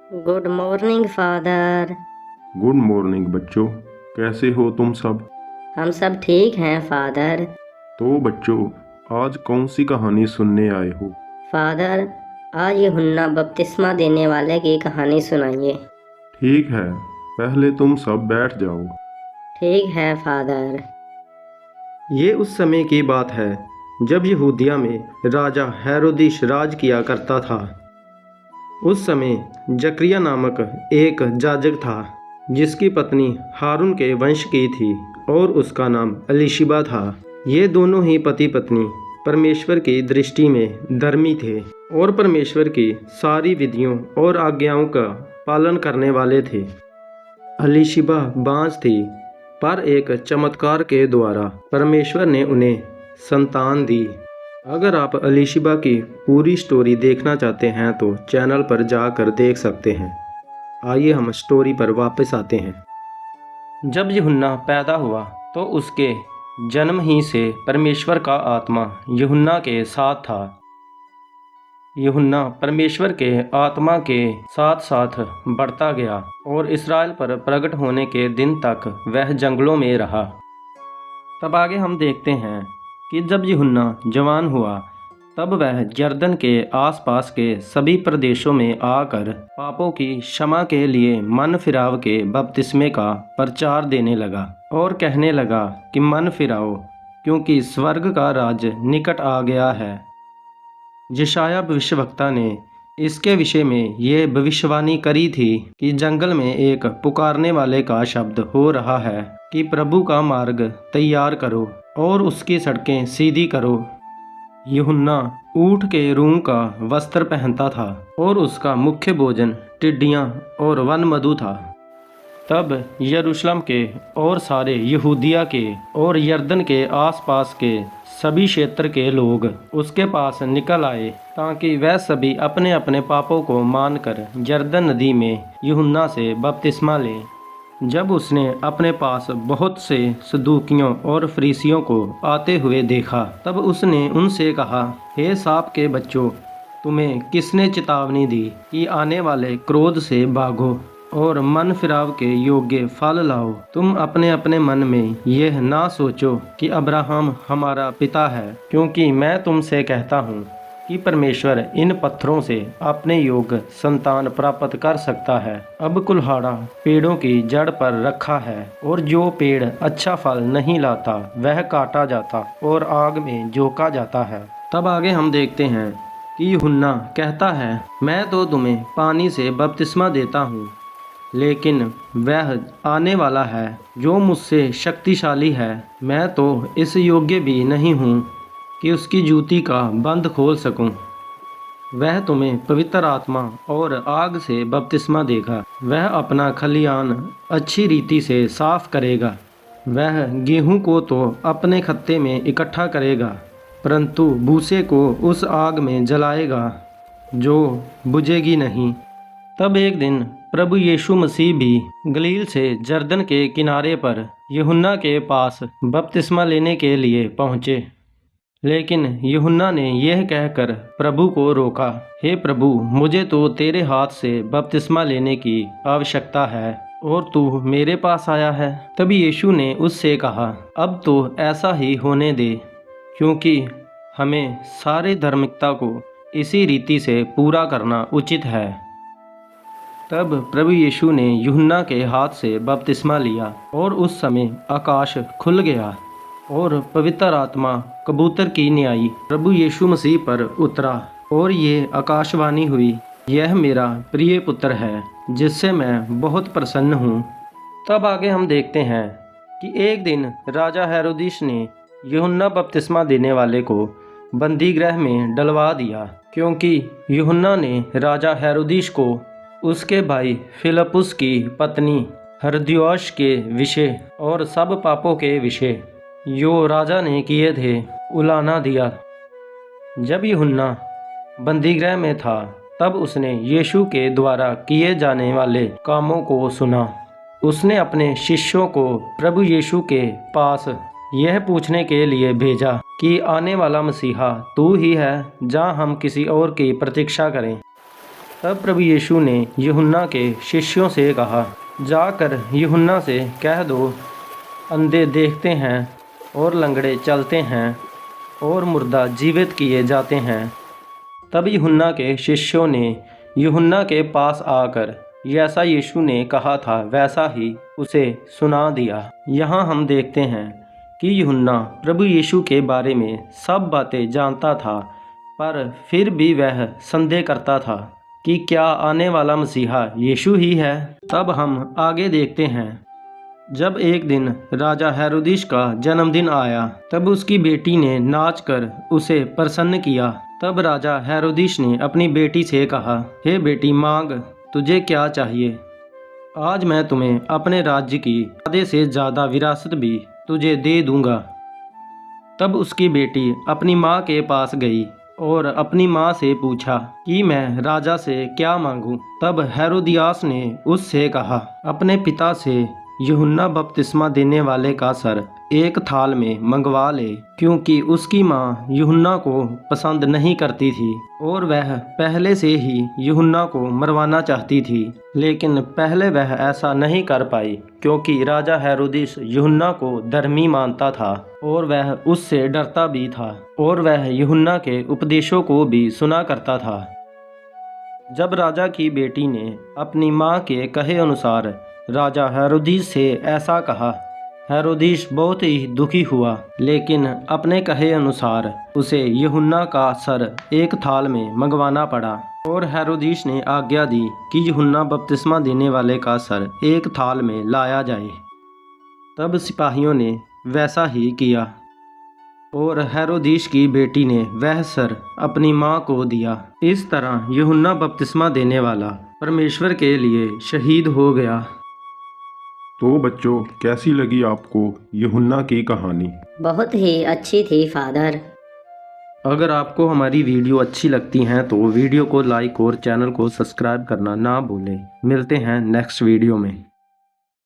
Good morning father. Good morning बच्चों। कैसे हो तुम सब? हम सब ठीक हैं फादर। तो बच्चों, आज कौन सी कहानी सुनने आए हो? फादर, आज यूहन्ना बपतिस्मा देने वाले की कहानी सुनाइए। ठीक है, पहले तुम सब बैठ जाओ। ठीक है फादर। ये उस समय की बात है जब यहूदिया में राजा हेरोदिश राज किया करता था। उस समय जकरिया नामक एक जाजक था जिसकी पत्नी हारून के वंश की थी और उसका नाम एलीशिबा था। ये दोनों ही पति पत्नी परमेश्वर की दृष्टि में धर्मी थे और परमेश्वर की सारी विधियों और आज्ञाओं का पालन करने वाले थे। एलीशिबा बांझ थी, पर एक चमत्कार के द्वारा परमेश्वर ने उन्हें संतान दी। अगर आप एलीशिबा की पूरी स्टोरी देखना चाहते हैं तो चैनल पर जाकर देख सकते हैं। आइए हम स्टोरी पर वापस आते हैं। जब यूहन्ना पैदा हुआ तो उसके जन्म ही से परमेश्वर का आत्मा यूहन्ना के साथ था। यूहन्ना परमेश्वर के आत्मा के साथ साथ बढ़ता गया और इस्राएल पर प्रकट होने के दिन तक वह जंगलों में रहा। तब आगे हम देखते हैं कि जब यूहन्ना जवान हुआ तब वह यरदन के आसपास के सभी प्रदेशों में आकर पापों की क्षमा के लिए मन फिराव के बपतिस्मे का प्रचार देने लगा और कहने लगा कि मन फिराओ, क्योंकि स्वर्ग का राज्य निकट आ गया है। यशायाह भविष्यवक्ता ने इसके विषय में ये भविष्यवाणी करी थी कि जंगल में एक पुकारने वाले का शब्द हो रहा है कि प्रभु का मार्ग तैयार करो और उसकी सड़कें सीधी करो। यूहन्ना ऊँट के रूम का वस्त्र पहनता था और उसका मुख्य भोजन टिड्डियाँ और वन मधु था। तब यरूशलेम के और सारे यहूदिया के और यरदन के आसपास के सभी क्षेत्र के लोग उसके पास निकल आए ताकि वह सभी अपने अपने पापों को मानकर यरदन नदी में यूहन्ना से बपतिस्मा लें। जब उसने अपने पास बहुत से सदूकियों और फरीसियों को आते हुए देखा तब उसने उनसे कहा, हे साप के बच्चों, तुम्हें किसने चेतावनी दी कि आने वाले क्रोध से भागो और मन फिराव के योग्य फल लाओ? तुम अपने अपने मन में यह ना सोचो कि अब्राहम हमारा पिता है, क्योंकि मैं तुमसे कहता हूँ कि परमेश्वर इन पत्थरों से अपने योग्य संतान प्राप्त कर सकता है। अब कुल्हाड़ा पेड़ों की जड़ पर रखा है और जो पेड़ अच्छा फल नहीं लाता वह काटा जाता और आग में झोंका जाता है। तब आगे हम देखते हैं कि यूहन्ना कहता है, मैं तो तुम्हें पानी से बपतिस्मा देता हूँ, लेकिन वह आने वाला है जो मुझसे शक्तिशाली है। मैं तो इस योग्य भी नहीं हूँ कि उसकी जूती का बंद खोल सकूं। वह तुम्हें पवित्र आत्मा और आग से बपतिस्मा देगा। वह अपना खलियान अच्छी रीति से साफ करेगा। वह गेहूं को तो अपने खत्ते में इकट्ठा करेगा, परंतु भूसे को उस आग में जलाएगा जो बुझेगी नहीं। तब एक दिन प्रभु यीशु मसीह भी गलील से जर्दन के किनारे पर यूहन्ना के पास बपतिस्मा लेने के लिए पहुँचे। लेकिन यूहन्ना ने यह कहकर प्रभु को रोका, हे प्रभु, मुझे तो तेरे हाथ से बपतिस्मा लेने की आवश्यकता है और तू मेरे पास आया है। तभी यीशु ने उससे कहा, अब तो ऐसा ही होने दे, क्योंकि हमें सारे धार्मिकता को इसी रीति से पूरा करना उचित है। तब प्रभु यीशु ने यूहन्ना के हाथ से बपतिस्मा लिया और उस समय आकाश खुल गया और पवित्र आत्मा कबूतर की न्यायी प्रभु यीशु मसीह पर उतरा और ये आकाशवाणी हुई, यह मेरा प्रिय पुत्र है जिससे मैं बहुत प्रसन्न हूँ। तब आगे हम देखते हैं कि एक दिन राजा हेरोदिस ने यूहन्ना बपतिस्मा देने वाले को बंदी गृह में डलवा दिया, क्योंकि यूहन्ना ने राजा हेरोदिस को उसके भाई फिलिप्पुस की पत्नी हेरोदियोस के विषय और सब पापों के विषय जो राजा ने किए थे उलाना दिया। जब यूहन्ना बंदीगृह में था तब उसने यीशु के द्वारा किए जाने वाले कामों को सुना। उसने अपने शिष्यों को प्रभु यीशु के पास यह पूछने के लिए भेजा कि आने वाला मसीहा तू ही है, जहाँ हम किसी और की प्रतीक्षा करें। तब प्रभु यीशु ने यूहन्ना के शिष्यों से कहा, जाकर यूहन्ना से कह दो, अंधे देखते हैं और लंगड़े चलते हैं और मुर्दा जीवित किए जाते हैं। तब यूहन्ना के शिष्यों ने यूहन्ना के पास आकर जैसा यीशु ने कहा था वैसा ही उसे सुना दिया। यहाँ हम देखते हैं कि यूहन्ना प्रभु यीशु के बारे में सब बातें जानता था, पर फिर भी वह संदेह करता था कि क्या आने वाला मसीहा यीशु ही है। तब हम आगे देखते हैं, जब एक दिन राजा हेरोदिस का जन्मदिन आया, तब उसकी बेटी ने नाचकर उसे प्रसन्न किया। तब राजा हेरोदिस ने अपनी बेटी से कहा, हे बेटी, मांग, तुझे क्या चाहिए? आज मैं तुम्हें अपने राज्य की आधे से ज़्यादा विरासत भी तुझे दे दूंगा। तब उसकी बेटी अपनी माँ के पास गई और अपनी माँ से पूछा कि मैं राजा से क्या मांगूं? तब हेरोदियास ने उससे कहा, अपने पिता से यूहन्ना बपतिस्मा देने वाले का सर एक थाल में मंगवा ले, क्योंकि उसकी माँ यूहन्ना को पसंद नहीं करती थी और वह पहले से ही यूहन्ना को मरवाना चाहती थी। लेकिन पहले वह ऐसा नहीं कर पाई, क्योंकि राजा हेरोदिस यूहन्ना को धर्मी मानता था और वह उससे डरता भी था और वह यूहन्ना के उपदेशों को भी सुना करता था। जब राजा की बेटी ने अपनी माँ के कहे अनुसार राजा हेरोदिस से ऐसा कहा, हेरोदिस बहुत ही दुखी हुआ, लेकिन अपने कहे अनुसार उसे यूहन्ना का सर एक थाल में मंगवाना पड़ा और हेरोदिस ने आज्ञा दी कि यूहन्ना बपतिस्मा देने वाले का सर एक थाल में लाया जाए। तब सिपाहियों ने वैसा ही किया और हेरोदिस की बेटी ने वह सर अपनी माँ को दिया। इस तरह यूहन्ना बपतिस्मा देने वाला परमेश्वर के लिए शहीद हो गया। तो बच्चों, कैसी लगी आपको यूहन्ना की कहानी? बहुत ही अच्छी थी फादर। अगर आपको हमारी वीडियो अच्छी लगती हैं तो वीडियो को लाइक और चैनल को सब्सक्राइब करना ना भूलें। मिलते हैं नेक्स्ट वीडियो में।